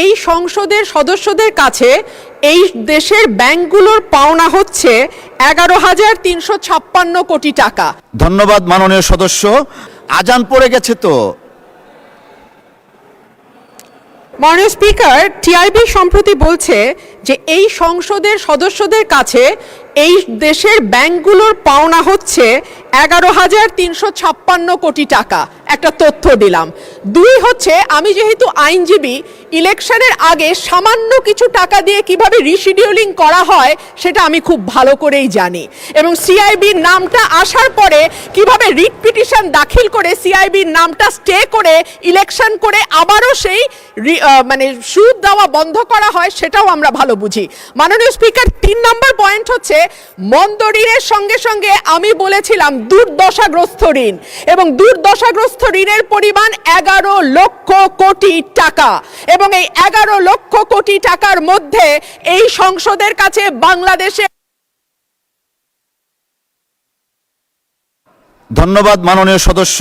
এই সংসদের সদস্যদের কাছে এই দেশের ব্যাংকগুলোর পাওনা হচ্ছে 11,356 কোটি টাকা। ধন্যবাদ মাননীয় সদস্য। আজান পড়ে গেছে তো। মাননীয় স্পিকার, টিআইবি সম্প্রতি বলছে যে এই সংসদের সদস্যদের কাছে এই দেশের ব্যাংকগুলোর পাওনা হচ্ছে 11,356 কোটি টাকা। একটা তথ্য দিলাম। দুই হচ্ছে, আমি যেহেতু আইনজীবী, ইলেকশনের আগে সামান্য কিছু টাকা দিয়ে কিভাবে রিশিডিউলিং করা হয় সেটা আমি খুব ভালো করেই জানি, এবং সিআইবির নামটা আসার পরে কিভাবে রিট পিটিশন দাখিল করে সিআইবির নামটা স্টে করে ইলেকশন করে আবারও সেই মানে সুদ দেওয়া বন্ধ করা হয় সেটাও আমরা ভালো বুঝি। মাননীয় স্পিকার, 3 নম্বর পয়েন্ট হচ্ছে মন্দ ঋণের সঙ্গে সঙ্গে আমি বলেছিলাম দুর্দশাগ্রস্ত ঋণ, এবং দুর্দশাগ্রস্ত ঋণের পরিমাণ 11 লক্ষ কোটি টাকা, এবং এই 11 লক্ষ কোটি টাকার মধ্যে এই সংসদের কাছে বাংলাদেশে। ধন্যবাদ মাননীয় সদস্য।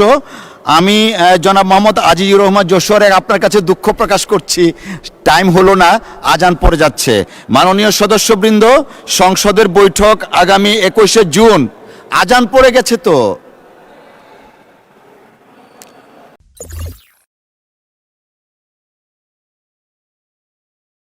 আমি জনাব মোহাম্মদ আজিজুর রহমান যশোর আপনার কাছে দুঃখ প্রকাশ করছি, টাইম হলো না, আজান পড়ে যাচ্ছে। মাননীয় সদস্যবৃন্দ, সংসদের বৈঠক আগামী 21শে জুন। আজান পড়ে গেছে তো।